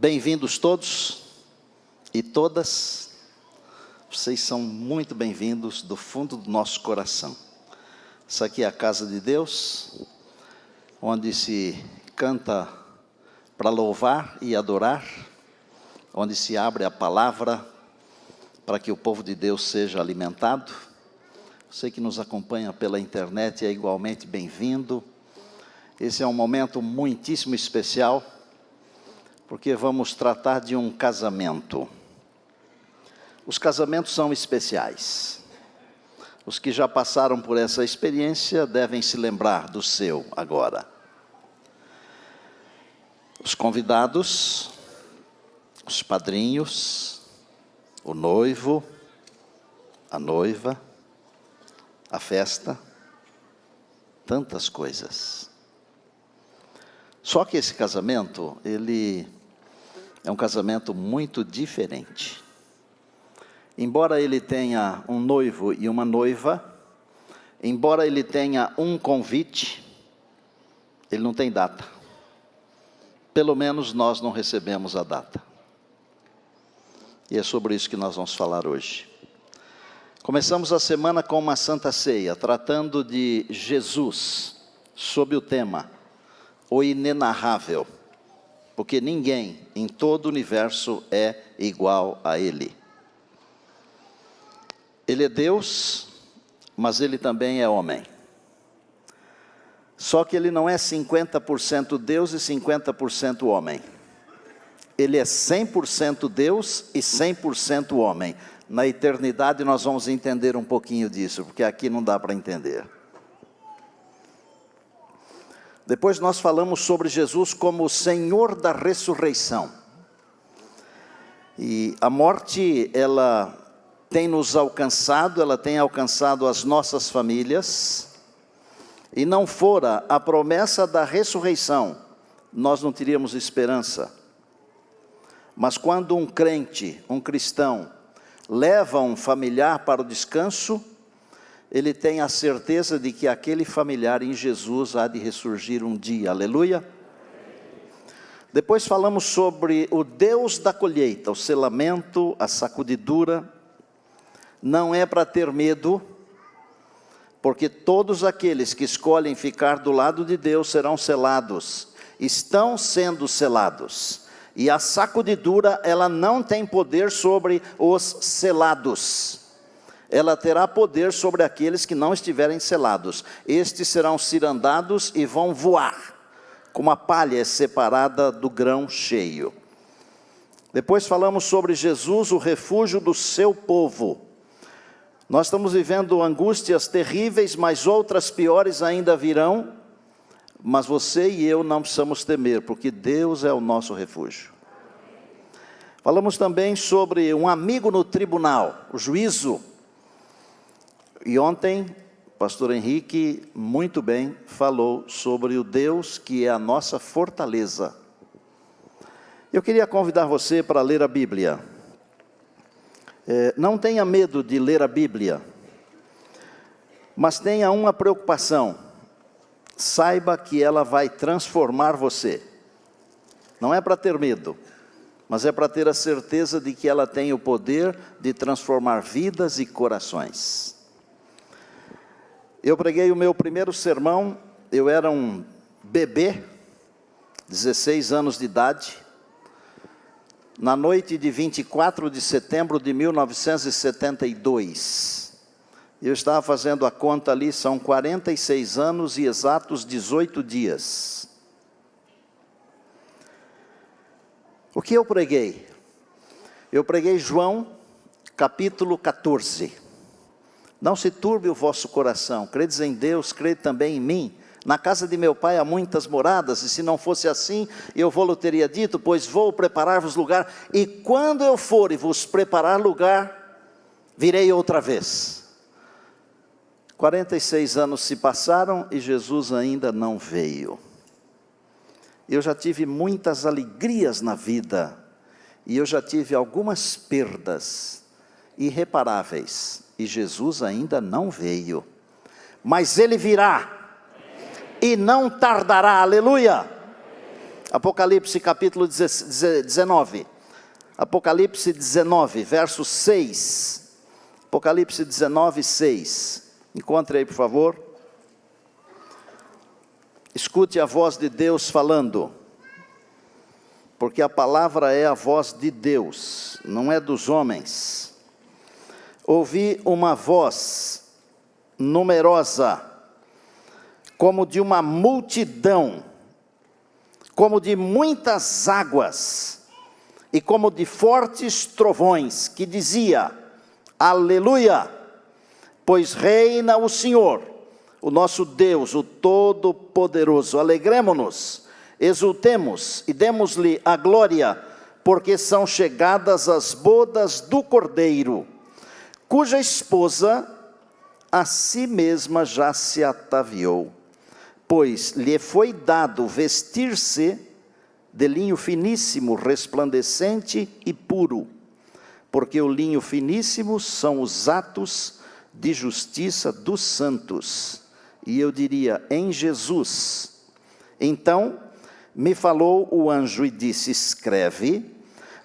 Bem-vindos todos e todas, vocês são muito bem-vindos do fundo do nosso coração. Essa aqui é a casa de Deus, onde se canta para louvar e adorar, onde se abre a palavra para que o povo de Deus seja alimentado. Você que nos acompanha pela internet é igualmente bem-vindo. Esse é um momento muitíssimo especial, porque vamos tratar de um casamento. Os casamentos são especiais. Os que já passaram por essa experiência devem se lembrar do seu agora. Os convidados, os padrinhos, o noivo, a noiva, a festa, tantas coisas. Só que esse casamento, ele é um casamento muito diferente. Embora ele tenha um noivo e uma noiva, embora ele tenha um convite, ele não tem data. Pelo menos nós não recebemos a data. E é sobre isso que nós vamos falar hoje. Começamos a semana com uma Santa Ceia, tratando de Jesus, sob o tema o inenarrável, porque ninguém em todo o universo é igual a Ele. Ele é Deus, mas Ele também é homem. Só que Ele não é 50% Deus e 50% homem. Ele é 100% Deus e 100% homem. Na eternidade nós vamos entender um pouquinho disso, porque aqui não dá para entender. Depois nós falamos sobre Jesus como o Senhor da ressurreição. E a morte, ela tem nos alcançado, ela tem alcançado as nossas famílias. E não fora a promessa da ressurreição, nós não teríamos esperança. Mas quando um crente, um cristão, leva um familiar para o descanso, ele tem a certeza de que aquele familiar em Jesus há de ressurgir um dia, aleluia. Depois falamos sobre o Deus da colheita, o selamento, a sacudidura. Não é para ter medo, porque todos aqueles que escolhem ficar do lado de Deus serão selados, estão sendo selados. E a sacudidura, ela não tem poder sobre os selados. Ela terá poder sobre aqueles que não estiverem selados. Estes serão cirandados e vão voar, como a palha é separada do grão cheio. Depois falamos sobre Jesus, o refúgio do seu povo. Nós estamos vivendo angústias terríveis, mas outras piores ainda virão. Mas você e eu não precisamos temer, porque Deus é o nosso refúgio. Falamos também sobre um amigo no tribunal, o juízo. E ontem, o pastor Henrique, muito bem, falou sobre o Deus que é a nossa fortaleza. Eu queria convidar você para ler a Bíblia. Não tenha medo de ler a Bíblia, mas tenha uma preocupação. Saiba que ela vai transformar você. Não é para ter medo, mas é para ter a certeza de que ela tem o poder de transformar vidas e corações. Eu preguei o meu primeiro sermão, eu era um bebê, 16 anos de idade, na noite de 24 de setembro de 1972. Eu estava fazendo a conta ali, são 46 anos e exatos 18 dias. O que eu preguei? Eu preguei João, capítulo 14. Não se turbe o vosso coração, credes em Deus, crede também em mim. Na casa de meu pai há muitas moradas, e se não fosse assim, eu vou-lhe teria dito, pois vou preparar-vos lugar, e quando eu for e vos preparar lugar, virei outra vez. 46 anos se passaram e Jesus ainda não veio. Eu já tive muitas alegrias na vida, e eu já tive algumas perdas irreparáveis, e Jesus ainda não veio, mas Ele virá, e não tardará, aleluia. Apocalipse capítulo 19. Apocalipse 19, verso 6. Apocalipse 19, 6. Encontre aí, por favor. Escute a voz de Deus falando, porque a palavra é a voz de Deus, não é dos homens. Ouvi uma voz numerosa, como de uma multidão, como de muitas águas, e como de fortes trovões, que dizia: Aleluia, pois reina o Senhor, o nosso Deus, o Todo-Poderoso. Alegremo-nos, exultemos e demos-lhe a glória, porque são chegadas as bodas do Cordeiro, cuja esposa a si mesma já se ataviou, pois lhe foi dado vestir-se de linho finíssimo, resplandecente e puro, porque o linho finíssimo são os atos de justiça dos santos. E eu diria, em Jesus. Então me falou o anjo e disse: escreve,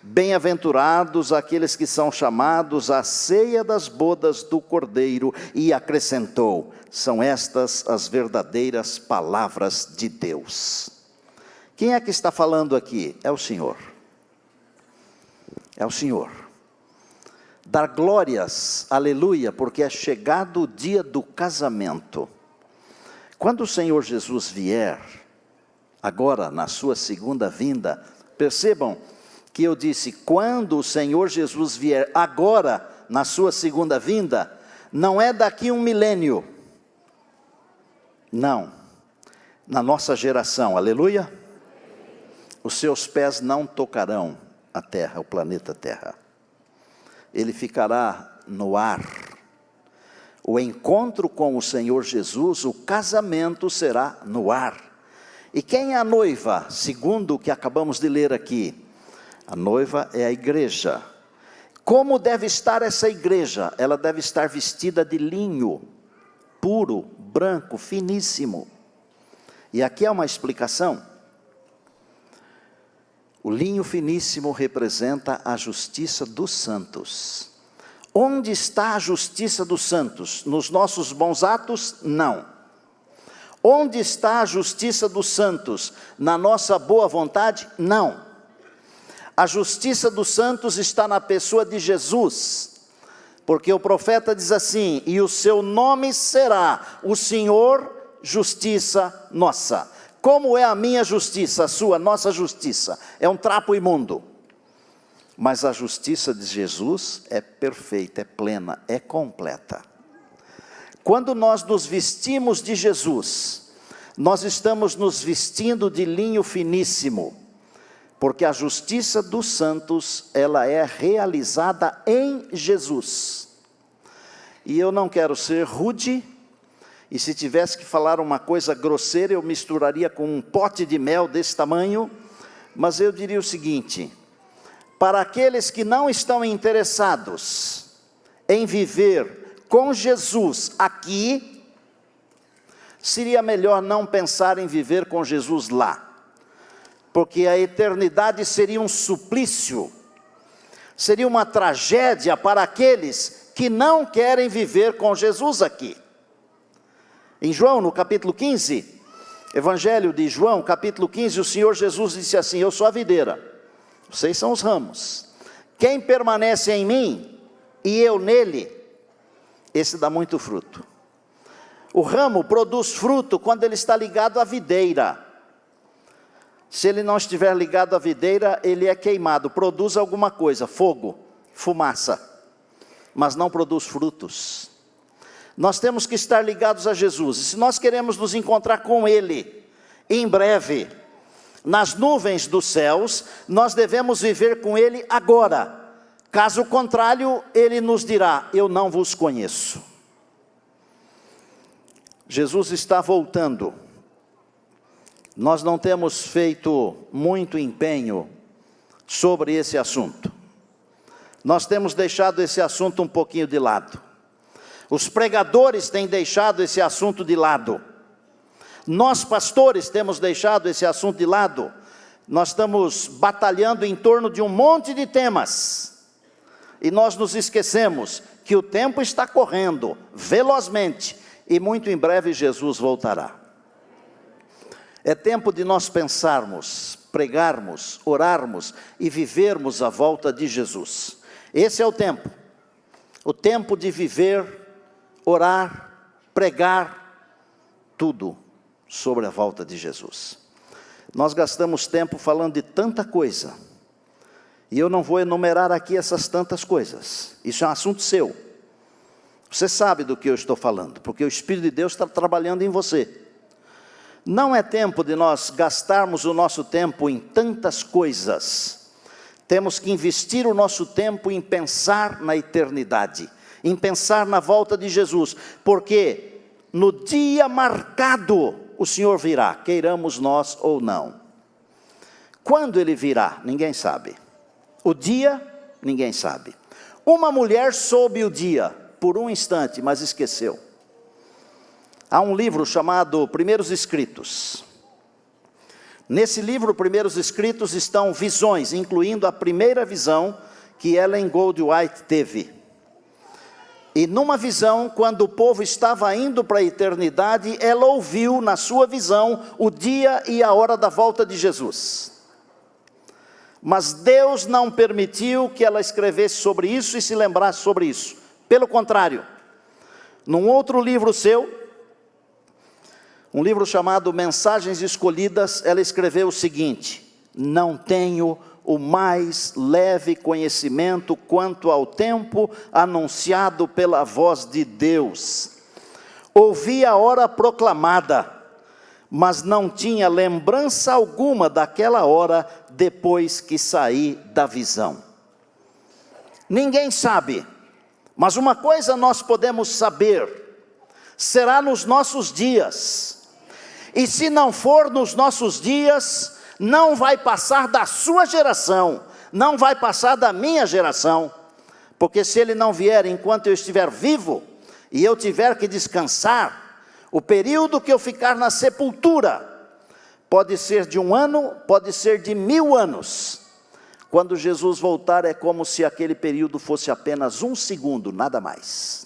bem-aventurados aqueles que são chamados à ceia das bodas do Cordeiro. E acrescentou: são estas as verdadeiras palavras de Deus. Quem é que está falando aqui? É o Senhor. É o Senhor. Dar glórias, aleluia, porque é chegado o dia do casamento. Quando o Senhor Jesus vier, agora na sua segunda vinda, percebam que eu disse, quando o Senhor Jesus vier agora na sua segunda vinda, não é daqui um milênio, não, na nossa geração, aleluia, os seus pés não tocarão a terra, o planeta Terra, ele ficará no ar. O encontro com o Senhor Jesus, o casamento será no ar. E quem é a noiva? Segundo o que acabamos de ler aqui, a noiva é a igreja. Como deve estar essa igreja? Ela deve estar vestida de linho, puro, branco, finíssimo. E aqui há uma explicação. O linho finíssimo representa a justiça dos santos. Onde está a justiça dos santos? Nos nossos bons atos? Não. Onde está a justiça dos santos? Na nossa boa vontade? Não. A justiça dos santos está na pessoa de Jesus, porque o profeta diz assim: e o seu nome será o Senhor, justiça nossa. Como é a minha justiça, a sua, nossa justiça? É um trapo imundo. Mas a justiça de Jesus é perfeita, é plena, é completa. Quando nós nos vestimos de Jesus, nós estamos nos vestindo de linho finíssimo, porque a justiça dos santos, ela é realizada em Jesus. E eu não quero ser rude, e se tivesse que falar uma coisa grosseira, eu misturaria com um pote de mel desse tamanho, mas eu diria o seguinte: para aqueles que não estão interessados em viver com Jesus aqui, seria melhor não pensar em viver com Jesus lá, porque a eternidade seria um suplício, seria uma tragédia para aqueles que não querem viver com Jesus aqui. Em João, no capítulo 15, Evangelho de João, capítulo 15, o Senhor Jesus disse assim: eu sou a videira, vocês são os ramos. Quem permanece em mim e eu nele, esse dá muito fruto. O ramo produz fruto quando ele está ligado à videira. Se ele não estiver ligado à videira, ele é queimado, produz alguma coisa, fogo, fumaça, mas não produz frutos. Nós temos que estar ligados a Jesus, e se nós queremos nos encontrar com Ele, em breve, nas nuvens dos céus, nós devemos viver com Ele agora. Caso contrário, Ele nos dirá: eu não vos conheço. Jesus está voltando. Nós não temos feito muito empenho sobre esse assunto. Nós temos deixado esse assunto um pouquinho de lado. Os pregadores têm deixado esse assunto de lado. Nós, pastores, temos deixado esse assunto de lado. Nós estamos batalhando em torno de um monte de temas, e nós nos esquecemos que o tempo está correndo velozmente, e muito em breve Jesus voltará. É tempo de nós pensarmos, pregarmos, orarmos e vivermos a volta de Jesus. Esse é o tempo de viver, orar, pregar, tudo sobre a volta de Jesus. Nós gastamos tempo falando de tanta coisa, e eu não vou enumerar aqui essas tantas coisas, isso é um assunto seu. Você sabe do que eu estou falando, porque o Espírito de Deus está trabalhando em você. Não é tempo de nós gastarmos o nosso tempo em tantas coisas. Temos que investir o nosso tempo em pensar na eternidade, em pensar na volta de Jesus, porque no dia marcado o Senhor virá, queiramos nós ou não. Quando Ele virá, ninguém sabe. O dia, ninguém sabe. Uma mulher soube o dia, por um instante, mas esqueceu. Há um livro chamado Primeiros Escritos. Nesse livro, Primeiros Escritos, estão visões, incluindo a primeira visão que Ellen Goldwhite teve. E numa visão, quando o povo estava indo para a eternidade, ela ouviu na sua visão o dia e a hora da volta de Jesus. Mas Deus não permitiu que ela escrevesse sobre isso e se lembrasse sobre isso. Pelo contrário, num outro livro seu, um livro chamado Mensagens Escolhidas, ela escreveu o seguinte: não tenho o mais leve conhecimento quanto ao tempo anunciado pela voz de Deus. Ouvi a hora proclamada, mas não tinha lembrança alguma daquela hora depois que saí da visão. Ninguém sabe, mas uma coisa nós podemos saber: será nos nossos dias. E se não for nos nossos dias, não vai passar da sua geração, não vai passar da minha geração, porque se Ele não vier enquanto eu estiver vivo, e eu tiver que descansar, o período que eu ficar na sepultura, pode ser de 1 ano, pode ser de 1000 anos, quando Jesus voltar é como se aquele período fosse apenas 1 segundo, nada mais.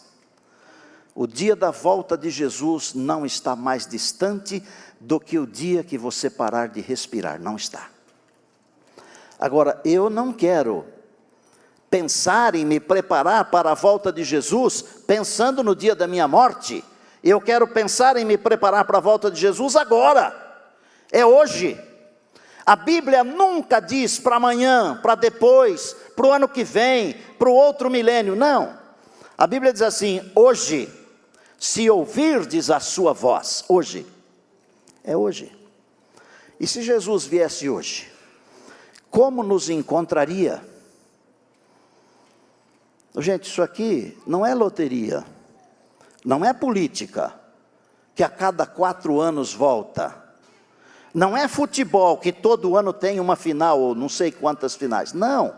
O dia da volta de Jesus não está mais distante do que o dia que você parar de respirar, não está. Agora, eu não quero pensar em me preparar para a volta de Jesus pensando no dia da minha morte. Eu quero pensar em me preparar para a volta de Jesus agora, é hoje. A Bíblia nunca diz para amanhã, para depois, para o ano que vem, para o outro milênio, não. A Bíblia diz assim: hoje, se ouvirdes a sua voz, hoje, é hoje. E se Jesus viesse hoje, como nos encontraria? Gente, isso aqui não é loteria, não é política, que a cada 4 anos volta, não é futebol, que todo ano tem uma final, ou não sei quantas finais, não,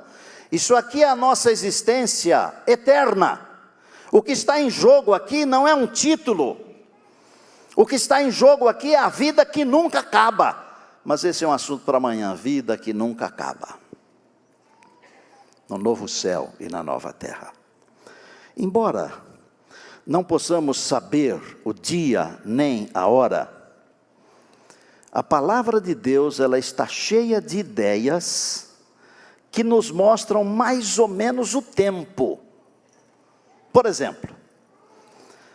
isso aqui é a nossa existência eterna. O que está em jogo aqui não é um título, o que está em jogo aqui é a vida que nunca acaba, mas esse é um assunto para amanhã, vida que nunca acaba, no novo céu e na nova terra. Embora não possamos saber o dia nem a hora, a palavra de Deus, ela está cheia de ideias que nos mostram mais ou menos o tempo. Por exemplo,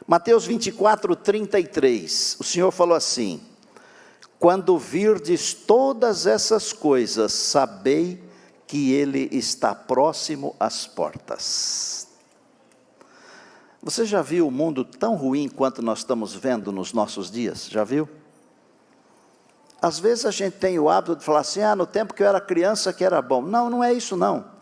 Mateus 24, 33, o Senhor falou assim: quando virdes todas essas coisas, sabei que Ele está próximo às portas. Você já viu o mundo tão ruim quanto nós estamos vendo nos nossos dias? Já viu? Às vezes a gente tem o hábito de falar assim: no tempo que eu era criança que era bom. Não, não é isso não.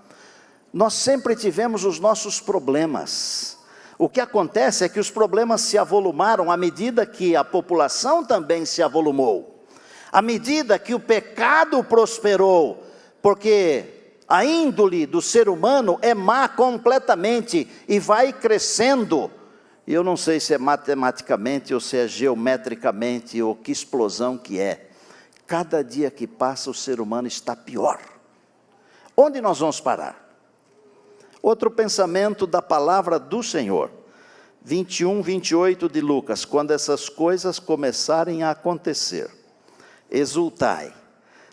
Nós sempre tivemos os nossos problemas. O que acontece é que os problemas se avolumaram à medida que a população também se avolumou. À medida que o pecado prosperou, porque a índole do ser humano é má completamente e vai crescendo. E eu não sei se é matematicamente ou se é geometricamente ou que explosão que é. Cada dia que passa o ser humano está pior. Onde nós vamos parar? Outro pensamento da palavra do Senhor. 21, 28 de Lucas. Quando essas coisas começarem a acontecer, exultai,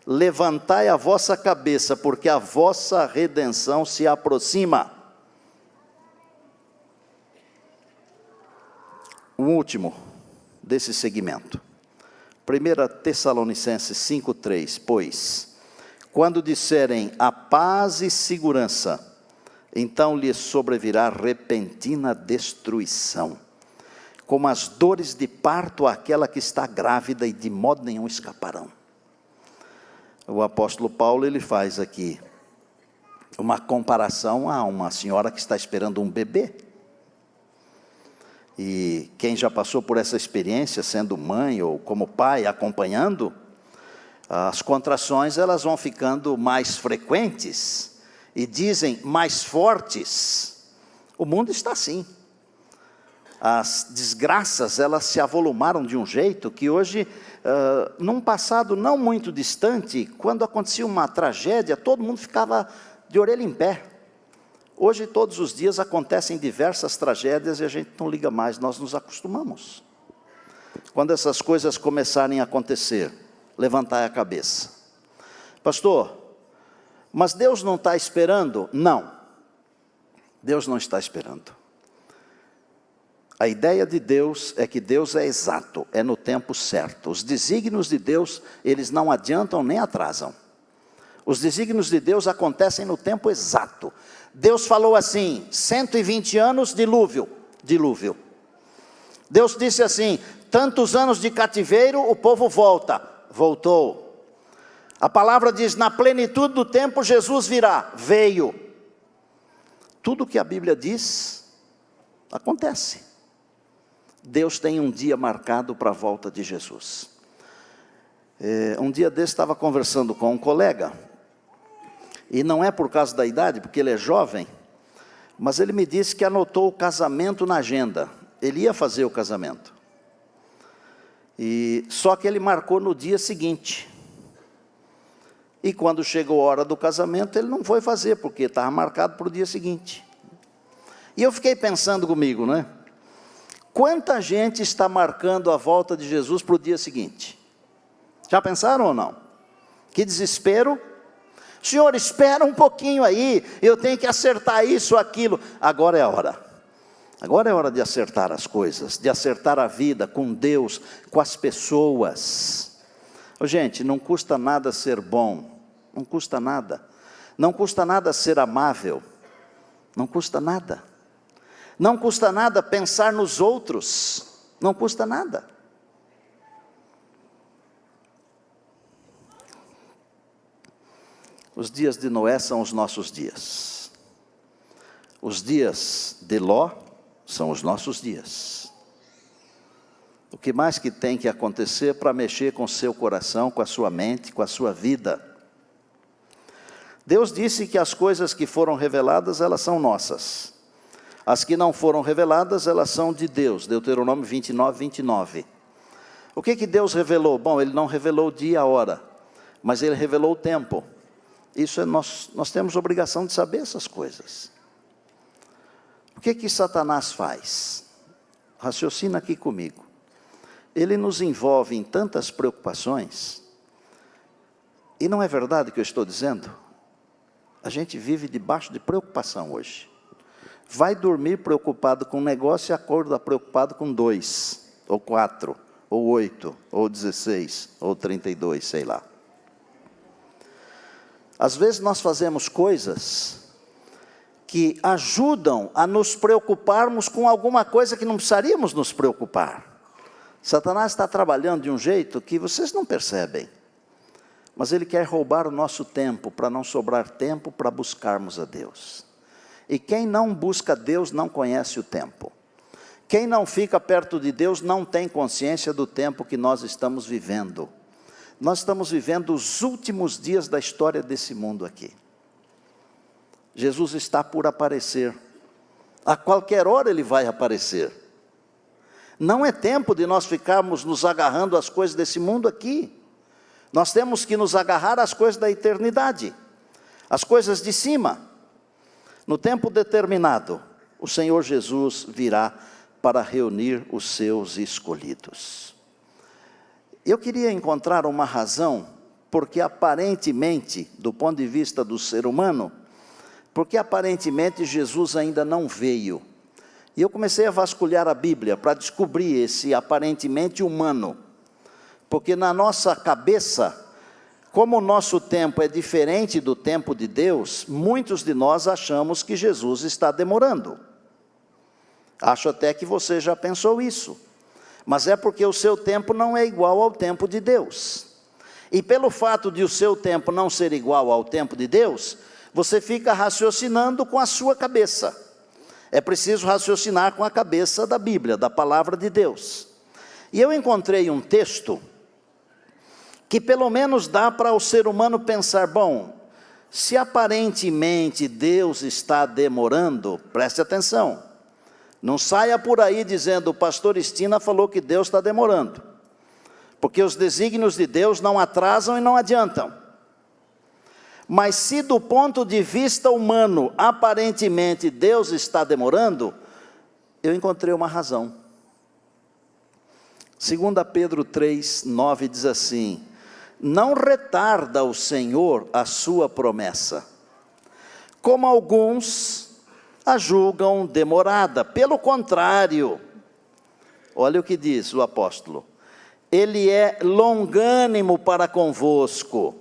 levantai a vossa cabeça, porque a vossa redenção se aproxima. O último desse segmento. 1 Tessalonicenses 5,3. Pois, quando disserem a paz e segurança, então lhes sobrevirá repentina destruição, como as dores de parto àquela que está grávida, e de modo nenhum escaparão. O apóstolo Paulo, ele faz aqui uma comparação a uma senhora que está esperando um bebê. E quem já passou por essa experiência, sendo mãe ou como pai, acompanhando, as contrações elas vão ficando mais frequentes, e dizem mais fortes. O mundo está assim. As desgraças, elas se avolumaram de um jeito que hoje, num passado não muito distante, quando acontecia uma tragédia, todo mundo ficava de orelha em pé. Hoje, todos os dias, acontecem diversas tragédias e a gente não liga mais, nós nos acostumamos. Quando essas coisas começarem a acontecer, levantai a cabeça. Pastor, mas Deus não está esperando? Não, Deus não está esperando. A ideia de Deus é que Deus é exato, é no tempo certo. Os desígnios de Deus, eles não adiantam nem atrasam. Os desígnios de Deus acontecem no tempo exato. Deus falou assim, 120 anos, dilúvio. Deus disse assim, tantos anos de cativeiro, o povo voltou. A palavra diz, na plenitude do tempo Jesus virá, veio. Tudo que a Bíblia diz, acontece. Deus tem um dia marcado para a volta de Jesus. Um dia desse estava conversando com um colega, e não é por causa da idade, porque ele é jovem, mas ele me disse que anotou o casamento na agenda. Ele ia fazer o casamento. Só que ele marcou no dia seguinte. E quando chegou a hora do casamento, ele não foi fazer, porque estava marcado para o dia seguinte. E eu fiquei pensando comigo, né? Quanta gente está marcando a volta de Jesus para o dia seguinte? Já pensaram ou não? Que desespero. Senhor, espera um pouquinho aí, eu tenho que acertar isso, aquilo. Agora é a hora. Agora é hora de acertar as coisas, de acertar a vida com Deus, com as pessoas. Gente, não custa nada ser bom, não custa nada. Não custa nada ser amável, não custa nada. Não custa nada pensar nos outros, não custa nada. Os dias de Noé são os nossos dias. Os dias de Ló são os nossos dias. O que mais que tem que acontecer para mexer com o seu coração, com a sua mente, com a sua vida? Deus disse que as coisas que foram reveladas, elas são nossas. As que não foram reveladas, elas são de Deus. Deuteronômio 29, 29. O que Deus revelou? Bom, Ele não revelou o dia e a hora, mas Ele revelou o tempo. Isso é nós temos obrigação de saber essas coisas. O que Satanás faz? Raciocina aqui comigo. Ele nos envolve em tantas preocupações, e não é verdade o que eu estou dizendo? A gente vive debaixo de preocupação hoje. Vai dormir preocupado com um negócio e acorda preocupado com 2, ou 4, ou 8, ou 16, ou 32, sei lá. Às vezes nós fazemos coisas que ajudam a nos preocuparmos com alguma coisa que não precisaríamos nos preocupar. Satanás está trabalhando de um jeito que vocês não percebem, mas ele quer roubar o nosso tempo, para não sobrar tempo para buscarmos a Deus. E quem não busca Deus não conhece o tempo. Quem não fica perto de Deus não tem consciência do tempo que nós estamos vivendo. Nós estamos vivendo os últimos dias da história desse mundo aqui. Jesus está por aparecer. A qualquer hora Ele vai aparecer. Não é tempo de nós ficarmos nos agarrando às coisas desse mundo aqui. Nós temos que nos agarrar às coisas da eternidade, às coisas de cima. No tempo determinado, o Senhor Jesus virá para reunir os seus escolhidos. Eu queria encontrar uma razão, porque aparentemente, do ponto de vista do ser humano, porque aparentemente Jesus ainda não veio. E eu comecei a vasculhar a Bíblia para descobrir esse aparentemente humano. Porque na nossa cabeça, como o nosso tempo é diferente do tempo de Deus, muitos de nós achamos que Jesus está demorando. Acho até que você já pensou isso. Mas é porque o seu tempo não é igual ao tempo de Deus. E pelo fato de o seu tempo não ser igual ao tempo de Deus, você fica raciocinando com a sua cabeça. É preciso raciocinar com a cabeça da Bíblia, da palavra de Deus. E eu encontrei um texto que pelo menos dá para o ser humano pensar, bom, se aparentemente Deus está demorando, preste atenção, não saia por aí dizendo, o pastor Estina falou que Deus está demorando, porque os desígnios de Deus não atrasam e não adiantam. Mas se do ponto de vista humano, aparentemente Deus está demorando, eu encontrei uma razão. 2 Pedro 3:9 diz assim, não retarda o Senhor a sua promessa, como alguns a julgam demorada. Pelo contrário, olha o que diz o apóstolo, Ele é longânimo para convosco,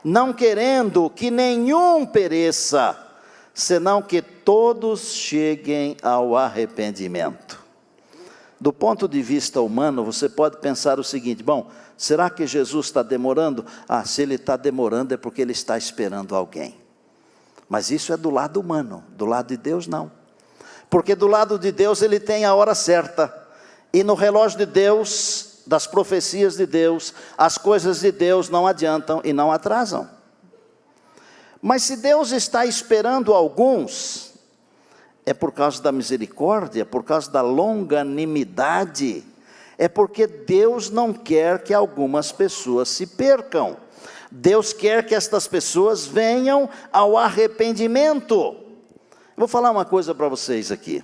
não querendo que nenhum pereça, senão que todos cheguem ao arrependimento. Do ponto de vista humano, você pode pensar o seguinte, bom, será que Jesus está demorando? Se ele está demorando é porque ele está esperando alguém. Mas isso é do lado humano, do lado de Deus não. Porque do lado de Deus ele tem a hora certa. E no relógio de Deus, das profecias de Deus, as coisas de Deus não adiantam e não atrasam. Mas se Deus está esperando alguns, é por causa da misericórdia, por causa da longanimidade, é porque Deus não quer que algumas pessoas se percam. Deus quer que estas pessoas venham ao arrependimento. Vou falar uma coisa para vocês aqui.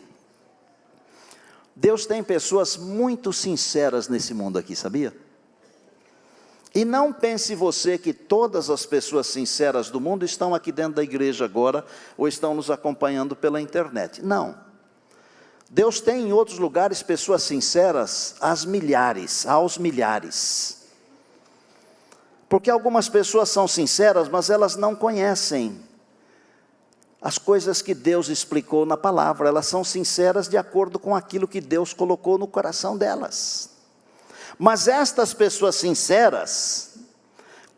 Deus tem pessoas muito sinceras nesse mundo aqui, sabia? E não pense você que todas as pessoas sinceras do mundo estão aqui dentro da igreja agora, ou estão nos acompanhando pela internet. Não. Deus tem em outros lugares pessoas sinceras aos milhares. Porque algumas pessoas são sinceras, mas elas não conhecem as coisas que Deus explicou na palavra. Elas são sinceras de acordo com aquilo que Deus colocou no coração delas. Mas estas pessoas sinceras,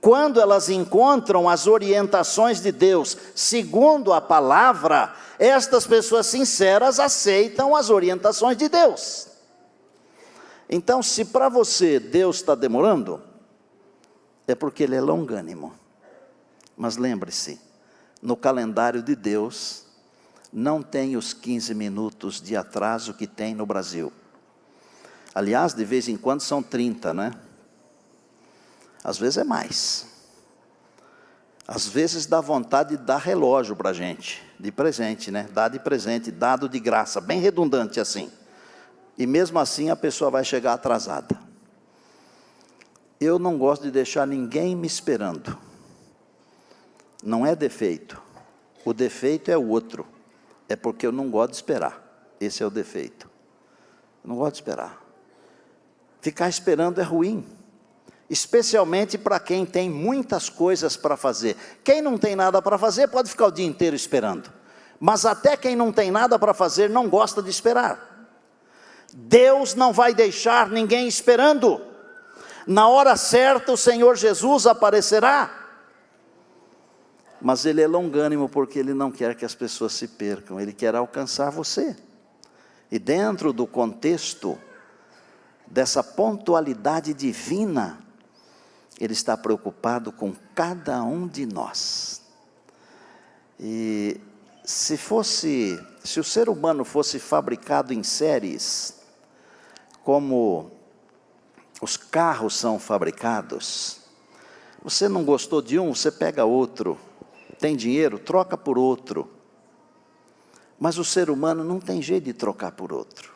quando elas encontram as orientações de Deus, segundo a palavra, estas pessoas sinceras aceitam as orientações de Deus. Então, se para você Deus está demorando, é porque Ele é longânimo. Mas lembre-se, no calendário de Deus, não tem os 15 minutos de atraso que tem no Brasil. Aliás, de vez em quando são 30, né? Às vezes é mais. Às vezes dá vontade de dar relógio para a gente, de presente, né? Dá de presente, dado de graça, bem redundante assim. E mesmo assim a pessoa vai chegar atrasada. Eu não gosto de deixar ninguém me esperando. Não é defeito. O defeito é o outro. É porque eu não gosto de esperar. Esse é o defeito. Eu não gosto de esperar. Ficar esperando é ruim. Especialmente para quem tem muitas coisas para fazer. Quem não tem nada para fazer pode ficar o dia inteiro esperando. Mas até quem não tem nada para fazer não gosta de esperar. Deus não vai deixar ninguém esperando. Na hora certa o Senhor Jesus aparecerá. Mas Ele é longânimo porque Ele não quer que as pessoas se percam. Ele quer alcançar você. E dentro do contexto dessa pontualidade divina, Ele está preocupado com cada um de nós. E se o ser humano fosse fabricado em séries, como os carros são fabricados, Você não gostou de um, você pega outro. Tem dinheiro, troca por outro. Mas o ser humano não tem jeito de trocar por outro.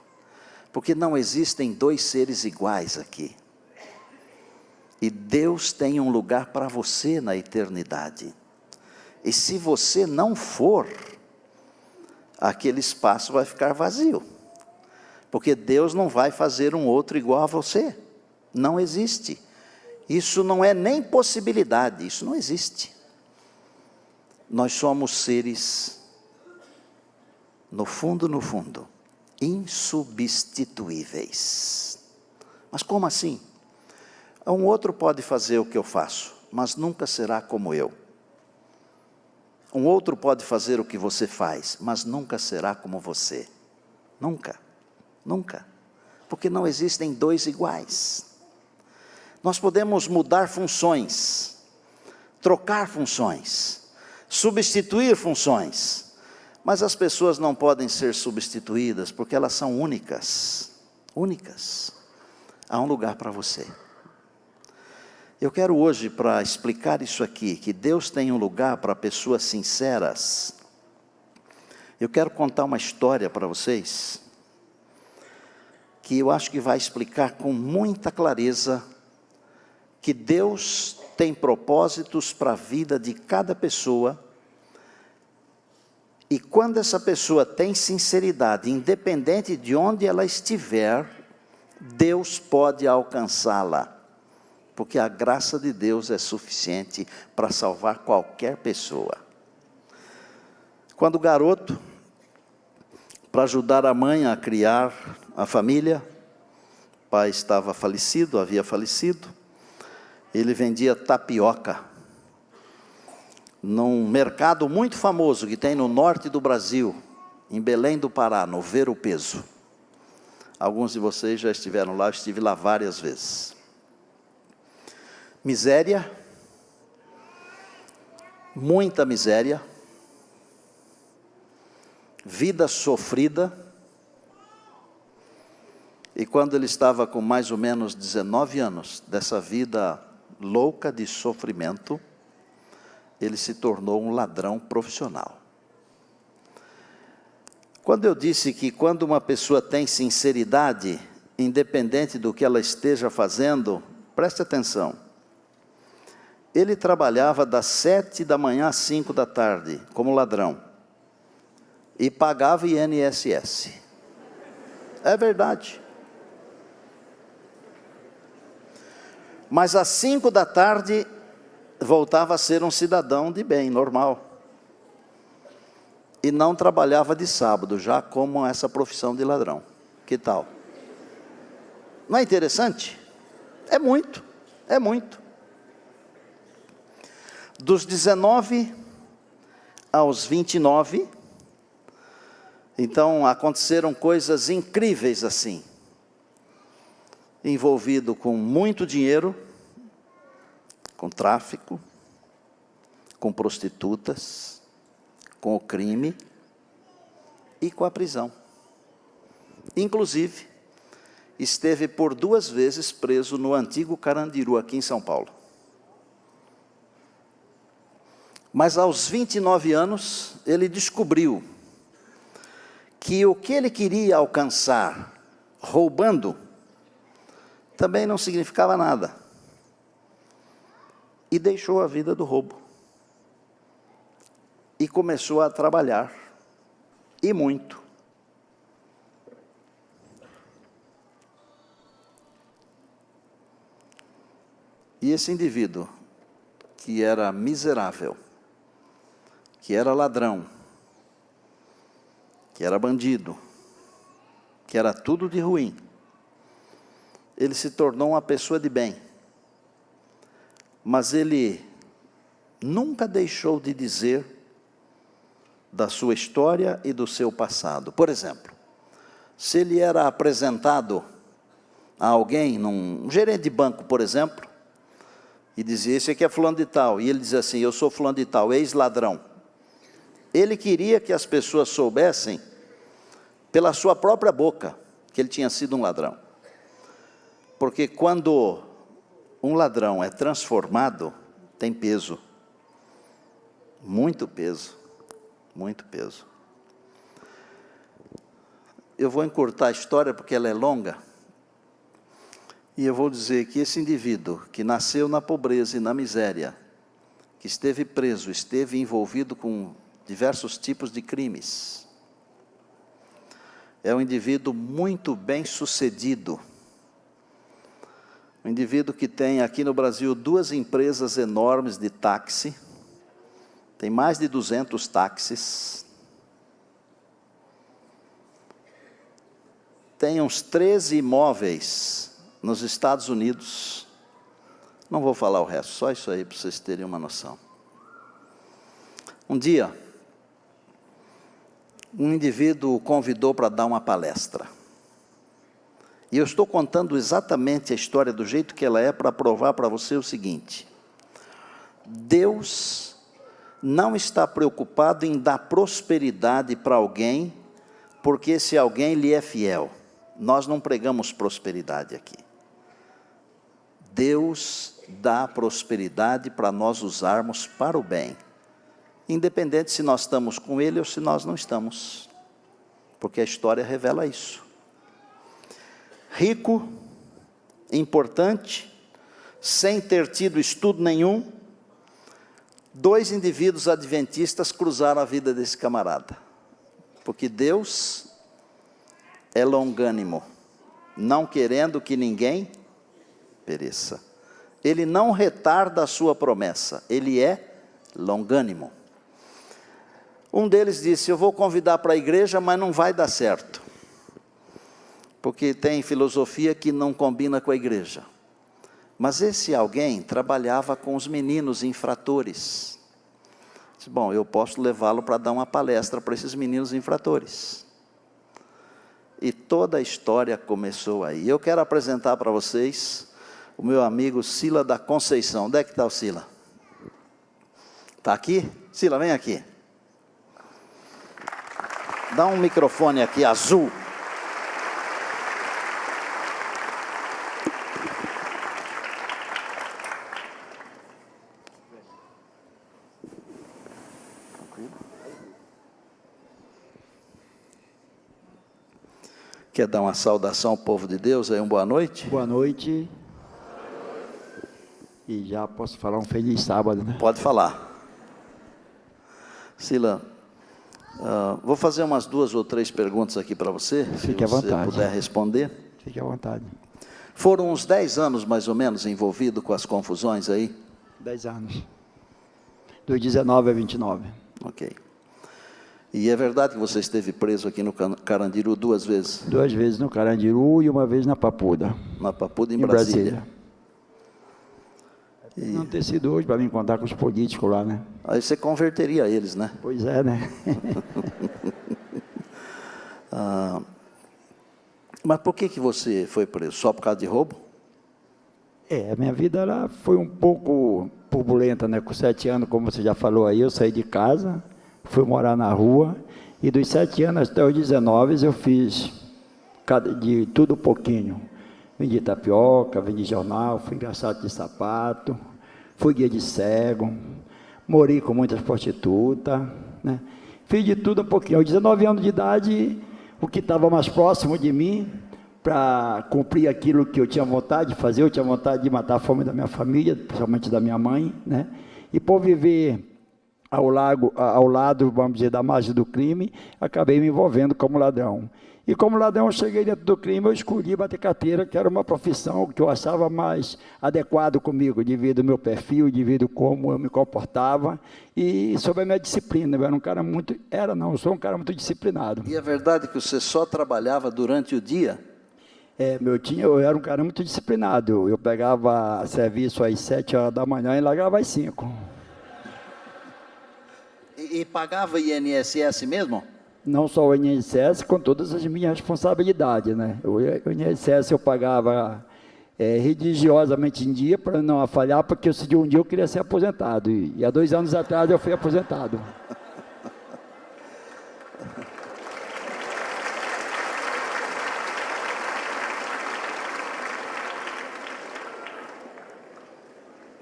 Porque não existem dois seres iguais aqui. E Deus tem um lugar para você na eternidade. E se você não for, aquele espaço vai ficar vazio. Porque Deus não vai fazer um outro igual a você. Não existe. Isso não é nem possibilidade, isso não existe. Nós somos seres, no fundo, insubstituíveis. Mas como assim? Um outro pode fazer o que eu faço, mas nunca será como eu. Um outro pode fazer o que você faz, mas nunca será como você. Nunca, nunca. Porque não existem dois iguais. Nós podemos mudar funções, trocar funções, substituir funções, mas as pessoas não podem ser substituídas, porque elas são únicas, únicas. Há um lugar para você. Eu quero hoje, para explicar isso aqui, que Deus tem um lugar para pessoas sinceras, eu quero contar uma história para vocês, que eu acho que vai explicar com muita clareza que Deus tem propósitos para a vida de cada pessoa, e quando essa pessoa tem sinceridade, independente de onde ela estiver, Deus pode alcançá-la, porque a graça de Deus é suficiente para salvar qualquer pessoa. Quando garoto, para ajudar a mãe a criar a família, o pai estava falecido, havia falecido, ele vendia tapioca num mercado muito famoso que tem no norte do Brasil, em Belém do Pará, no Ver o Peso. Alguns de vocês já estiveram lá, eu estive lá várias vezes. Miséria, muita miséria, vida sofrida, e quando ele estava com mais ou menos 19 anos, dessa vida louca de sofrimento, ele se tornou um ladrão profissional. Quando eu disse que quando uma pessoa tem sinceridade, independente do que ela esteja fazendo, preste atenção, ele trabalhava das 7 da manhã às 5 da tarde, como ladrão, e pagava INSS. É verdade. Mas às 5 da tarde, voltava a ser um cidadão de bem, normal. E não trabalhava de sábado, já como essa profissão de ladrão. Que tal? Não é interessante? É muito, é muito. Dos 19 aos 29, então aconteceram coisas incríveis assim. Envolvido com muito dinheiro, com tráfico, com prostitutas, com o crime e com a prisão. Inclusive, esteve por 2 vezes preso no antigo Carandiru, aqui em São Paulo. Mas aos 29 anos, ele descobriu que o que ele queria alcançar roubando, também não significava nada. E deixou a vida do roubo. E começou a trabalhar. E muito. E esse indivíduo, que era miserável, que era ladrão, que era bandido, que era tudo de ruim, ele se tornou uma pessoa de bem. Mas ele nunca deixou de dizer da sua história e do seu passado. Por exemplo, se ele era apresentado a alguém, um gerente de banco, por exemplo, e dizia, esse aqui é fulano de tal, e ele dizia assim, eu sou fulano de tal, ex-ladrão. Ele queria que as pessoas soubessem, pela sua própria boca, que ele tinha sido um ladrão. Porque quando um ladrão é transformado, tem peso, muito peso, muito peso. Eu vou encurtar a história porque ela é longa, e eu vou dizer que esse indivíduo que nasceu na pobreza e na miséria, que esteve preso, esteve envolvido com diversos tipos de crimes, é um indivíduo muito bem sucedido, um indivíduo que tem aqui no Brasil 2 empresas enormes de táxi, tem mais de 200 táxis, tem uns 13 imóveis nos Estados Unidos, não vou falar o resto, só isso aí para vocês terem uma noção. Um dia, um indivíduo o convidou para dar uma palestra. E eu estou contando exatamente a história do jeito que ela é para provar para você o seguinte: Deus não está preocupado em dar prosperidade para alguém, porque esse alguém lhe é fiel. Nós não pregamos prosperidade aqui. Deus dá prosperidade para nós usarmos para o bem, independente se nós estamos com Ele ou se nós não estamos, porque a história revela isso. Rico, importante, sem ter tido estudo nenhum, 2 indivíduos adventistas cruzaram a vida desse camarada, porque Deus é longânimo, não querendo que ninguém pereça. Ele não retarda a sua promessa, Ele é longânimo. Um deles disse: eu vou convidar para a igreja, mas não vai dar certo, porque tem filosofia que não combina com a igreja. Mas esse alguém trabalhava com os meninos infratores. Disse: bom, eu posso levá-lo para dar uma palestra para esses meninos infratores. E toda a história começou aí. Eu quero apresentar para vocês o meu amigo Sila da Conceição. Onde é que está o Sila? Está aqui? Sila, vem aqui. Dá um microfone aqui azul. Quer dar uma saudação ao povo de Deus aí, boa noite? Boa noite. E já posso falar um feliz sábado, né? Pode falar. Sila, vou fazer umas 2 ou 3 perguntas aqui para você. Fique à vontade. Se você puder responder. Fique à vontade. Foram uns 10 anos, mais ou menos, envolvido com as confusões aí? 10 anos. Dos 19 a 29. Ok. E é verdade que você esteve preso aqui no Carandiru 2 vezes? 2 vezes no Carandiru e uma vez na Papuda. Na Papuda, em Brasília. E não ter sido hoje para me encontrar com os políticos lá, né? Aí você converteria eles, né? Pois é, né? Mas por que você foi preso? Só por causa de roubo? A minha vida ela foi um pouco turbulenta, né? Com 7 anos, como você já falou aí, eu saí de casa, fui morar na rua, e dos 7 anos até os 19 eu fiz de tudo um pouquinho. Vendi tapioca, vendi jornal, fui engraxate de sapato, fui guia de cego, morei com muitas prostitutas, né? Fiz de tudo um pouquinho. Aos 19 anos de idade, o que estava mais próximo de mim, para cumprir aquilo que eu tinha vontade de fazer, eu tinha vontade de matar a fome da minha família, principalmente da minha mãe, né? E por viver ao lado, vamos dizer, da margem do crime, acabei me envolvendo como ladrão. E como ladrão, eu cheguei dentro do crime, eu escolhi bater carteira, que era uma profissão que eu achava mais adequado comigo, devido ao meu perfil, devido como eu me comportava, e sobre a minha disciplina. Eu era um cara muito, eu sou um cara muito disciplinado. E é verdade que você só trabalhava durante o dia? Eu era um cara muito disciplinado. Eu pegava serviço às 7 horas da manhã e largava às 5. E pagava INSS mesmo? Não só o INSS, com todas as minhas responsabilidades, né? O INSS eu pagava religiosamente em dia, para não falhar, porque um dia eu queria ser aposentado. E há 2 anos atrás eu fui aposentado.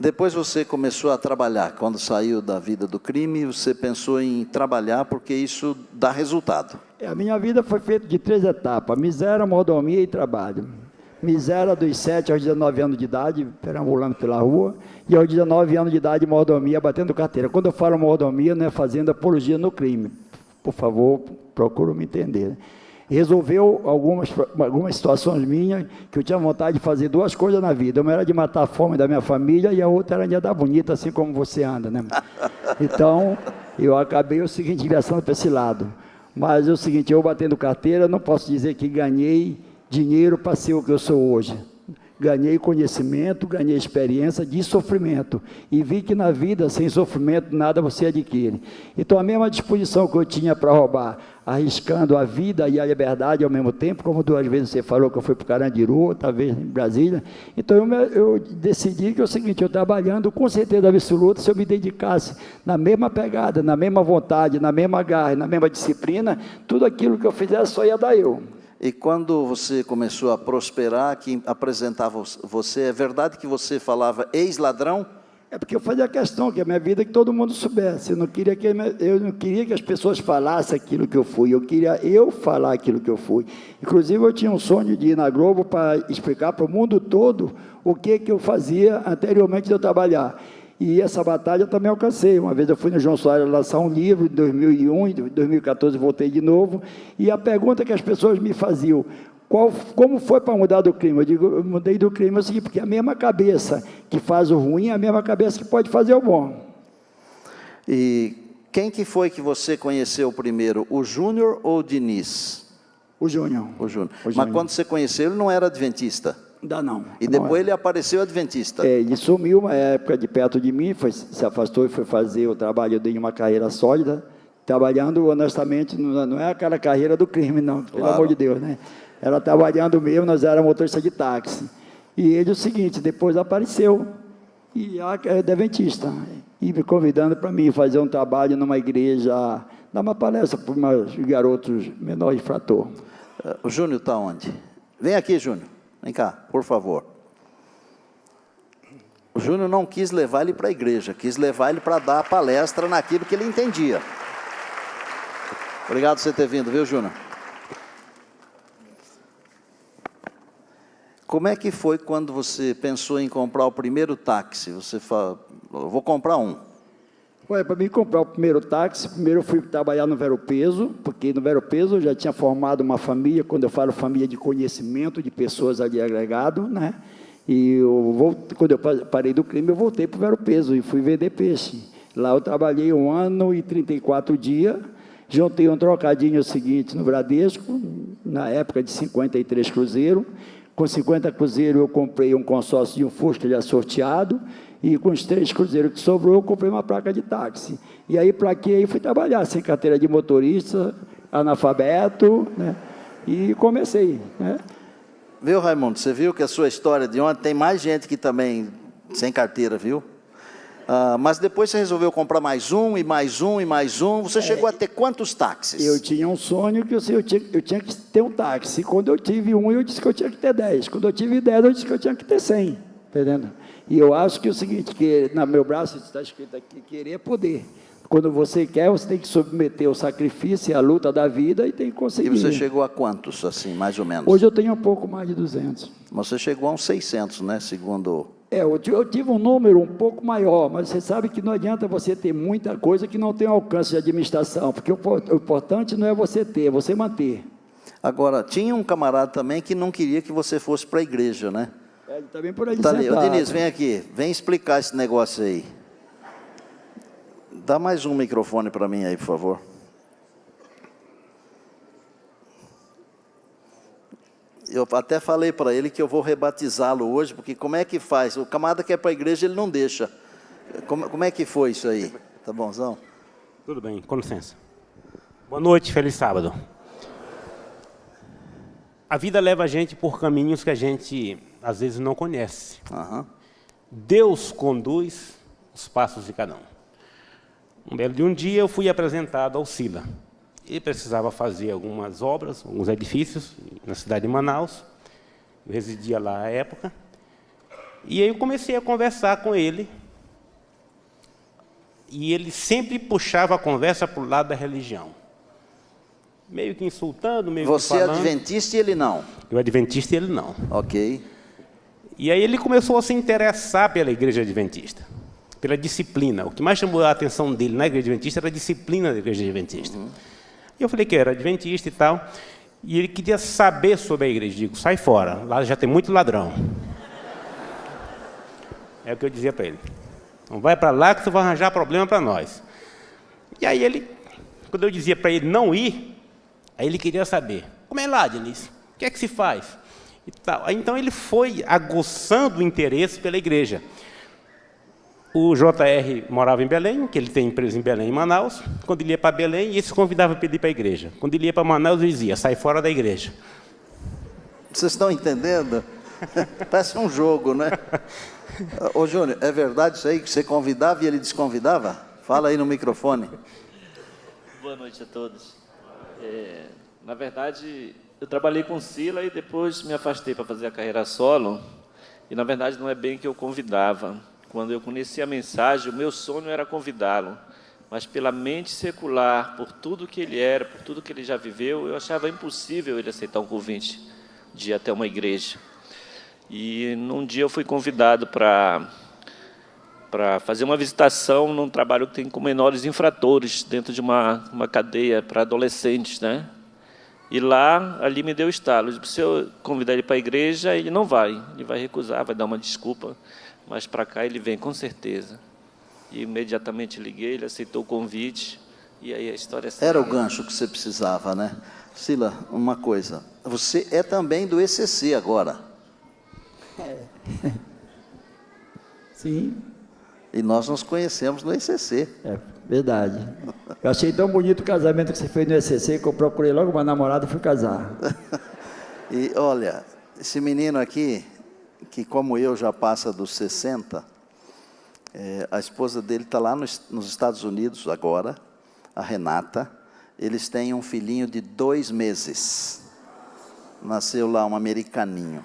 Depois você começou a trabalhar. Quando saiu da vida do crime, você pensou em trabalhar porque isso dá resultado. A minha vida foi feita de 3 etapas: miséria, mordomia e trabalho. Miséria dos 7 aos 19 anos de idade, perambulando pela rua, e aos 19 anos de idade, mordomia, batendo carteira. Quando eu falo mordomia, não é fazendo apologia no crime. Por favor, procura me entender. Resolveu algumas situações minhas, que eu tinha vontade de fazer 2 coisas na vida. Uma era de matar a fome da minha família, e a outra era de andar bonita, assim como você anda, né? Então, eu acabei o seguinte, direção para esse lado. Mas é o seguinte, eu batendo carteira, não posso dizer que ganhei dinheiro para ser o que eu sou hoje. Ganhei conhecimento, ganhei experiência de sofrimento. E vi que na vida, sem sofrimento, nada você adquire. Então, a mesma disposição que eu tinha para roubar, arriscando a vida e a liberdade ao mesmo tempo, como 2 vezes você falou que eu fui para o Carandiru, outra vez em Brasília. Então, eu decidi que é o seguinte, eu trabalhando com certeza absoluta, se eu me dedicasse na mesma pegada, na mesma vontade, na mesma garra, na mesma disciplina, tudo aquilo que eu fizesse só ia dar eu. E quando você começou a prosperar, que apresentava você, é verdade que você falava ex-ladrão? É porque eu fazia questão que a minha vida que todo mundo soubesse. Eu não queria que as pessoas falassem aquilo que eu fui. Eu queria falar aquilo que eu fui. Inclusive, eu tinha um sonho de ir na Globo para explicar para o mundo todo o que eu fazia anteriormente de eu trabalhar. E essa batalha eu também alcancei. Uma vez eu fui no João Soares lançar um livro, em 2001, em 2014 voltei de novo, e a pergunta que as pessoas me faziam, como foi para mudar do crime? Eu digo, eu mudei do crime, assim, porque a mesma cabeça que faz o ruim é a mesma cabeça que pode fazer o bom. E quem que foi que você conheceu primeiro, o Júnior ou o Diniz? O Júnior. O Júnior. Mas quando você conheceu, ele não era adventista? Ainda não. E depois ele apareceu adventista? Ele sumiu uma época de perto de mim, se afastou e foi fazer o trabalho de uma carreira sólida, trabalhando honestamente, não é aquela carreira do crime, não, pelo amor de Deus, né? Era trabalhando mesmo, nós éramos motorista de táxi. E ele, o seguinte, depois apareceu, e é adventista, e me convidando para mim fazer um trabalho numa igreja, dar uma palestra para uns garotos menores infrator. O Júnior está onde? Vem aqui, Júnior. Vem cá, por favor. O Júnior não quis levar ele para a igreja, quis levar ele para dar a palestra naquilo que ele entendia. Obrigado por você ter vindo, viu, Júnior? Como é que foi quando você pensou em comprar o primeiro táxi? Você falou, vou comprar um. Olha, para mim comprar o primeiro táxi, primeiro eu fui trabalhar no Vero Peso, porque no Vero Peso eu já tinha formado uma família, quando eu falo família de conhecimento, de pessoas ali agregado, né? E quando eu parei do crime, eu voltei para o Vero Peso e fui vender peixe. Lá eu trabalhei 1 ano e 34 dias, juntei um trocadinho seguinte no Bradesco, na época de 53 cruzeiros. Com 50 cruzeiros eu comprei um consórcio de um Fusca já sorteado, e com os 3 cruzeiros que sobrou, eu comprei uma placa de táxi. E aí, plaquei e fui trabalhar, sem carteira de motorista, analfabeto, né? E comecei, né? Viu, Raimundo, você viu que a sua história de ontem tem mais gente que também sem carteira, viu? Mas depois você resolveu comprar mais um, e mais um, e mais um. Você chegou a ter quantos táxis? Eu tinha um sonho que eu tinha que ter um táxi. Quando eu tive um, eu disse que eu tinha que ter 10. Quando eu tive 10, eu disse que eu tinha que ter 100. Entendendo? E eu acho que é o seguinte, que no meu braço está escrito aqui, querer é poder. Quando você quer, você tem que submeter o sacrifício e a luta da vida e tem que conseguir. E você chegou a quantos, assim, mais ou menos? Hoje eu tenho um pouco mais de 200. Mas você chegou a uns 600, né, segundo... Eu tive um número um pouco maior, mas você sabe que não adianta você ter muita coisa que não tem alcance de administração, porque o importante não é você ter, é você manter. Agora, tinha um camarada também que não queria que você fosse para a igreja, né? Ele está bem por aí sentado. Ô, Diniz, vem aqui, vem explicar esse negócio aí. Dá mais um microfone para mim aí, por favor. Eu até falei para ele que eu vou rebatizá-lo hoje, porque como é que faz? O camarada que é para a igreja, ele não deixa. Como é que foi isso aí? Tá bonzão? Tudo bem, com licença. Boa noite, feliz sábado. A vida leva a gente por caminhos que a gente, às vezes, não conhece. Deus conduz os passos de cada um. Um belo de um dia, eu fui apresentado ao Sila. Ele precisava fazer algumas obras, alguns edifícios, na cidade de Manaus. Eu residia lá à época. E aí eu comecei a conversar com ele, e ele sempre puxava a conversa para o lado da religião. Meio que insultando, meio que falando. Você é adventista e ele não? Eu adventista e ele não. Ok. E aí ele começou a se interessar pela igreja adventista, pela disciplina. O que mais chamou a atenção dele na igreja adventista era a disciplina da igreja adventista. E eu falei que era adventista e tal, e ele queria saber sobre a igreja. Eu digo, sai fora, lá já tem muito ladrão. É o que eu dizia para ele. Não vai para lá que você vai arranjar problema para nós. E aí ele, quando eu dizia para ele não ir, aí ele queria saber, como é lá, Diniz? O que é que se faz? E tal. Então ele foi aguçando o interesse pela igreja. O JR morava em Belém, que ele tem empresa em Belém e Manaus. Quando ele ia para Belém, ele se convidava para ir para a igreja. Quando ele ia para Manaus, ele dizia, sai fora da igreja. Vocês estão entendendo? Parece um jogo, né? Ô, Júnior, é verdade isso aí que você convidava e ele desconvidava? Fala aí no microfone. Boa noite a todos. Na verdade, eu trabalhei com Sila e depois me afastei para fazer a carreira solo. E, na verdade, não é bem que eu convidava. Quando eu conheci a mensagem, o meu sonho era convidá-lo. Mas pela mente secular, por tudo que ele era, por tudo que ele já viveu, eu achava impossível ele aceitar um convite de ir até uma igreja. E num dia eu fui convidado para fazer uma visitação num trabalho que tem com menores infratores dentro de uma cadeia para adolescentes, né? E lá, ali me deu estalo. Se eu convidar ele para a igreja, ele não vai. Ele vai recusar, vai dar uma desculpa. Mas para cá ele vem, com certeza. E imediatamente liguei, ele aceitou o convite. E aí a história... Era o gancho que você precisava, né? Sila, uma coisa. Você é também do ECC agora. Sim. E nós nos conhecemos no ECC. É verdade. Eu achei tão bonito o casamento que você fez no ECC que eu procurei logo uma namorada e fui casar. E olha, esse menino aqui, que como eu já passa dos 60, a esposa dele está lá nos Estados Unidos agora, a Renata. Eles têm um filhinho de 2 meses. Nasceu lá um americaninho.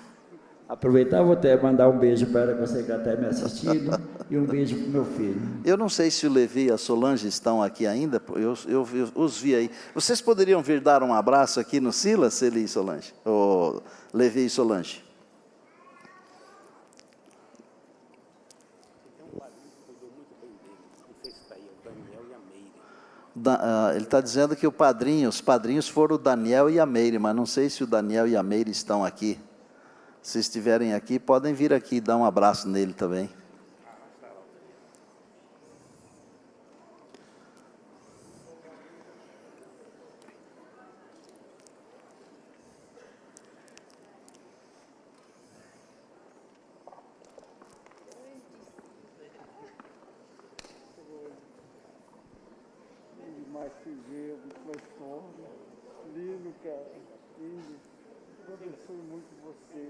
Aproveitar, vou até mandar um beijo para ela, que você que está me assistindo, e um beijo para o meu filho. Eu não sei se o Levi e a Solange estão aqui ainda, eu os vi aí. Vocês poderiam vir dar um abraço aqui no Silas, ele e Solange? Ou Levi e Solange? Ele está dizendo que os padrinhos foram o Daniel e a Meire, mas não sei se o Daniel e a Meire estão aqui. Se estiverem aqui, podem vir aqui e dar um abraço nele também. Mais que ver, mais forte, lindo, cara, lindo. Eu abençoe muito você,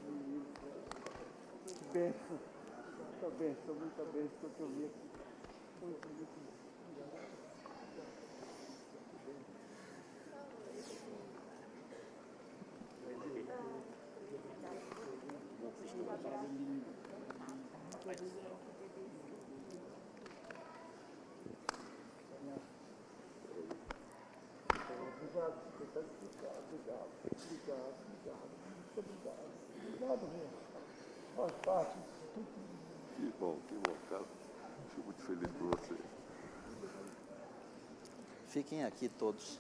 menino. Que bênção, muita bênção que eu vi aqui. Muito, muito. Obrigado, gente. Faz parte. Que bom, cara. Fico muito feliz por você. Fiquem aqui todos.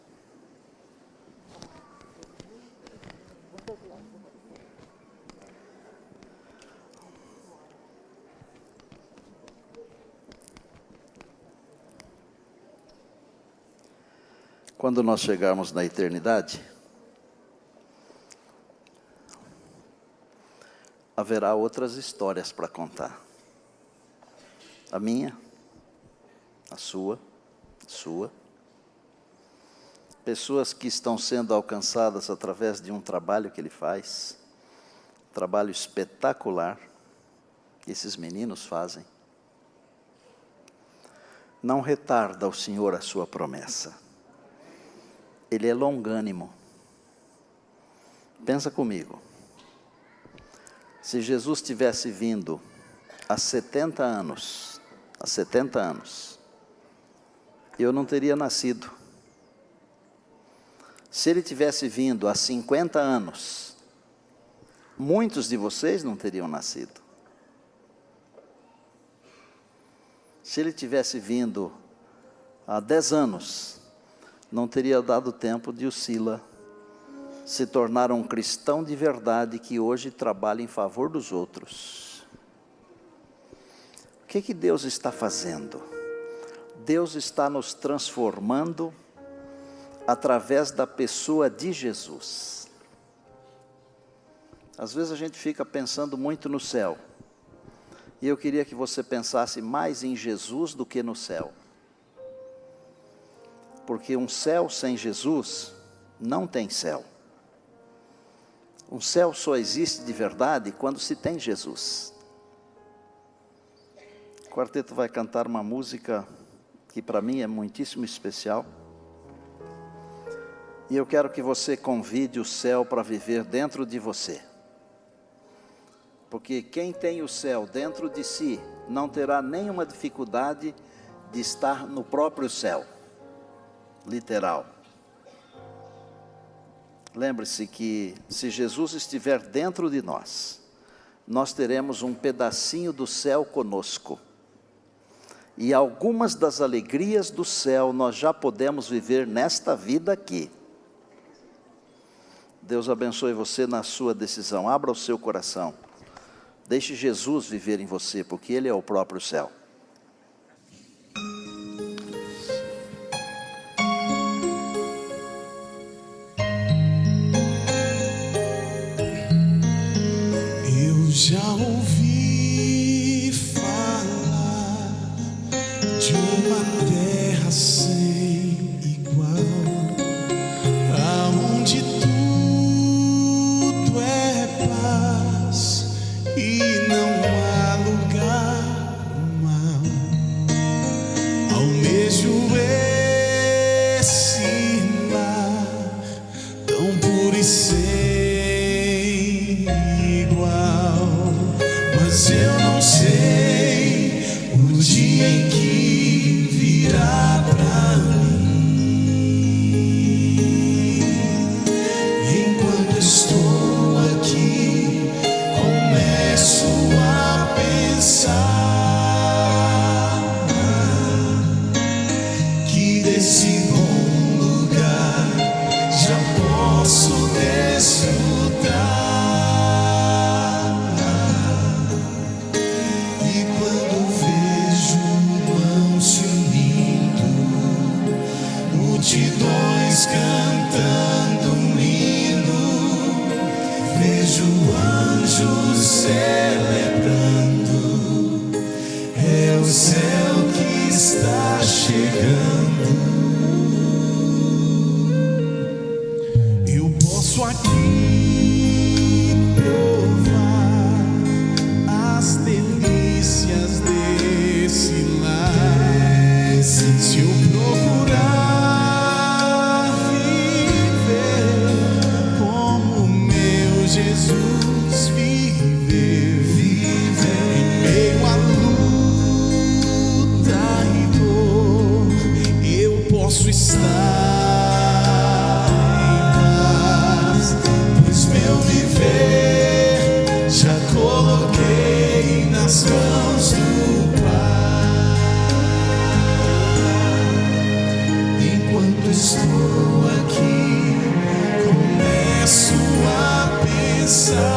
Quando nós chegarmos na eternidade, haverá outras histórias para contar. A minha, a sua. Pessoas que estão sendo alcançadas através de um trabalho que ele faz, um trabalho espetacular, que esses meninos fazem. Não retarda o Senhor a sua promessa. Ele é longânimo. Pensa comigo. Se Jesus tivesse vindo há 70 anos, eu não teria nascido. Se ele tivesse vindo há 50 anos, muitos de vocês não teriam nascido. Se ele tivesse vindo há 10 anos, não teria dado tempo de o Sila se tornar um cristão de verdade que hoje trabalha em favor dos outros. O que Deus está fazendo? Deus está nos transformando através da pessoa de Jesus. Às vezes a gente fica pensando muito no céu, e eu queria que você pensasse mais em Jesus do que no céu. Porque um céu sem Jesus não tem céu. Um céu só existe de verdade quando se tem Jesus. O quarteto vai cantar uma música que para mim é muitíssimo especial. E eu quero que você convide o céu para viver dentro de você. Porque quem tem o céu dentro de si não terá nenhuma dificuldade de estar no próprio céu. Literal. Lembre-se que se Jesus estiver dentro de nós, nós teremos um pedacinho do céu conosco. E algumas das alegrias do céu nós já podemos viver nesta vida aqui. Deus abençoe você na sua decisão. Abra o seu coração. Deixe Jesus viver em você, porque Ele é o próprio céu. Eu já ouvi falar de uma terra sem igual, aonde tudo é paz e não há lugar mal. Almejo esse lar tão puro e sem igual, mas eu não sei o dia em que virá pra mim. Enquanto estou aqui, começo a pensar que desse bom lugar já posso desfrutar. E quando vejo irmãos se unindo, multidões cantando um hino, vejo anjos celebrando, é o céu que está chegando. Eu posso aqui provar as delícias desse lar, se eu procurar viver como meu Jesus viveu, em meio à luta e dor, eu posso estar em paz, pois meu viver já coloquei nas mãos do Pai. Enquanto estou aqui, começo a pensar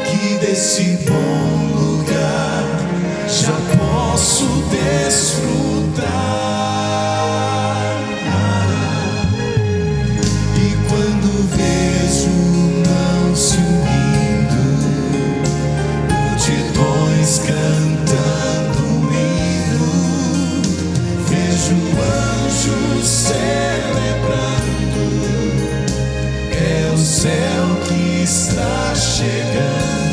que desse bom lugar já posso desfrutar. E quando vejo não se unindo, multidões cantando um hino, vejo anjos celebrando, é o céu que está chegando.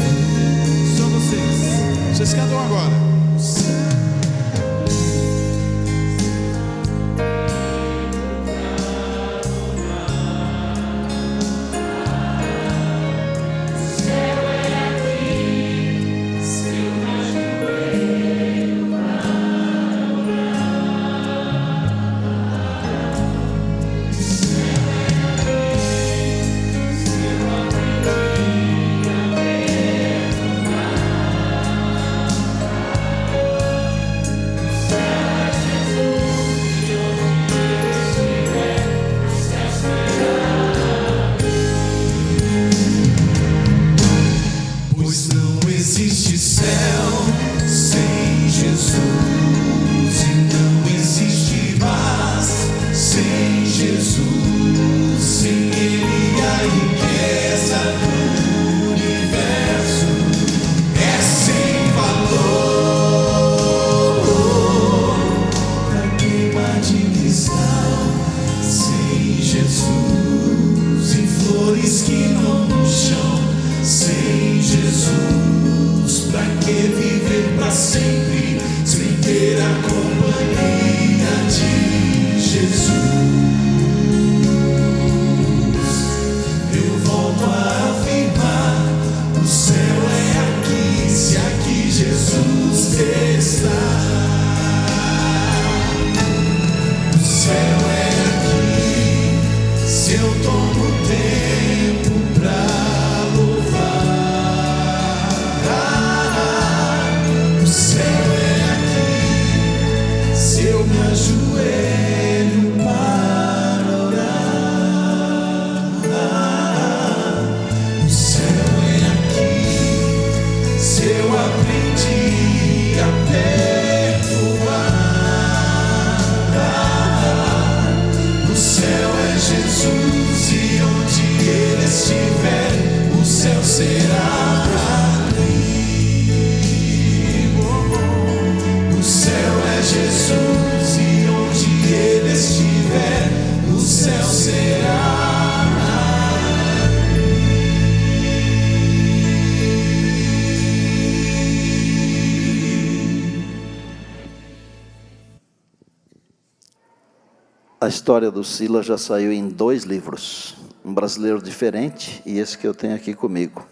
A história do Silas já saiu em 2 livros. Um brasileiro diferente e esse que eu tenho aqui comigo.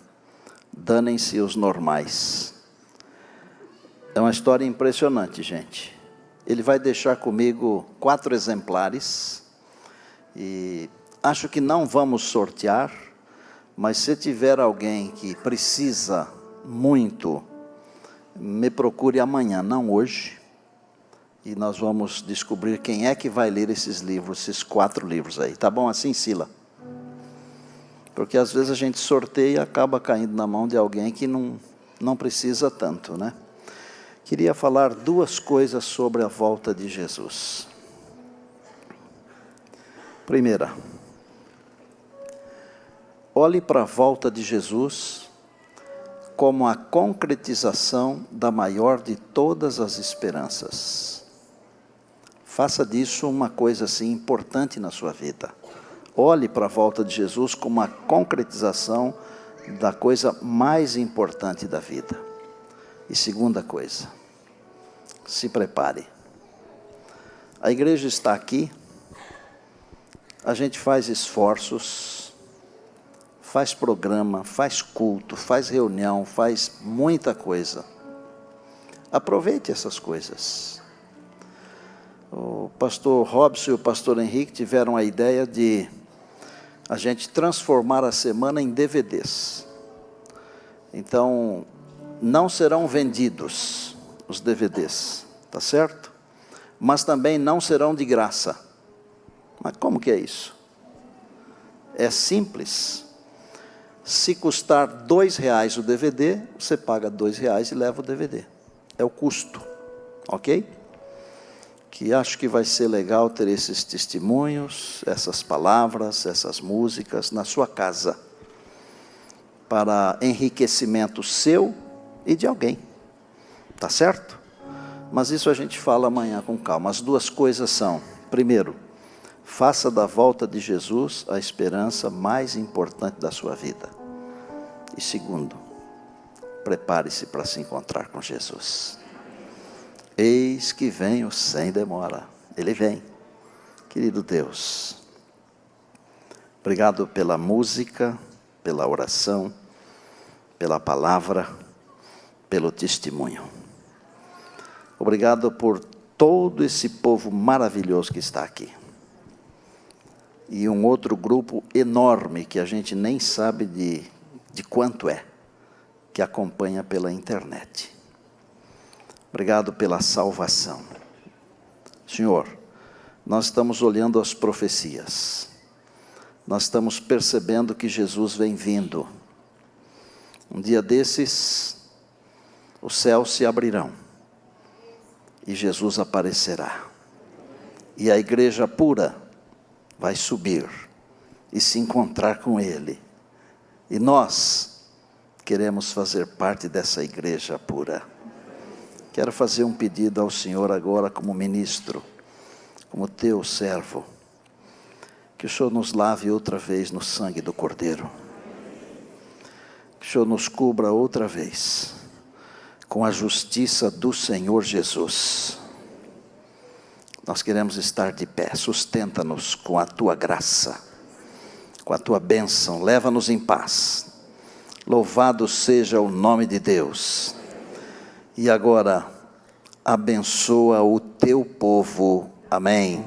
Danem-se os normais. É uma história impressionante, gente. Ele vai deixar comigo 4 exemplares. E acho que não vamos sortear, mas se tiver alguém que precisa muito, me procure amanhã, não hoje. E nós vamos descobrir quem é que vai ler esses livros, esses 4 livros aí. Tá bom assim, Sila? Porque às vezes a gente sorteia e acaba caindo na mão de alguém que não precisa tanto, né? Queria falar 2 coisas sobre a volta de Jesus. Primeira, olhe para a volta de Jesus como a concretização da maior de todas as esperanças. Faça disso uma coisa assim importante na sua vida. Olhe para a volta de Jesus como a concretização da coisa mais importante da vida. E segunda coisa, se prepare. A igreja está aqui, a gente faz esforços, faz programa, faz culto, faz reunião, faz muita coisa. Aproveite essas coisas. O pastor Robson e o pastor Henrique tiveram a ideia de a gente transformar a semana em DVDs. Então, não serão vendidos os DVDs, tá certo? Mas também não serão de graça. Mas como que é isso? É simples. Se custar R$2 o DVD, você paga R$2 e leva o DVD. É o custo, ok? Que acho que vai ser legal ter esses testemunhos, essas palavras, essas músicas na sua casa, para enriquecimento seu e de alguém, tá certo? Mas isso a gente fala amanhã com calma. As 2 coisas são, primeiro, faça da volta de Jesus a esperança mais importante da sua vida. E segundo, prepare-se para se encontrar com Jesus. Eis que venho sem demora. Ele vem. Querido Deus, obrigado pela música, pela oração, pela palavra, pelo testemunho. Obrigado por todo esse povo maravilhoso que está aqui. E um outro grupo enorme que a gente nem sabe de quanto é, que acompanha pela internet. Obrigado pela salvação. Senhor, nós estamos olhando as profecias. Nós estamos percebendo que Jesus vem vindo. Um dia desses, os céus se abrirão. E Jesus aparecerá. E a igreja pura vai subir e se encontrar com Ele. E nós queremos fazer parte dessa igreja pura. Quero fazer um pedido ao Senhor agora como ministro, como teu servo. Que o Senhor nos lave outra vez no sangue do Cordeiro. Que o Senhor nos cubra outra vez com a justiça do Senhor Jesus. Nós queremos estar de pé. Sustenta-nos com a tua graça, com a tua bênção. Leva-nos em paz. Louvado seja o nome de Deus. E agora, abençoa o teu povo. Amém.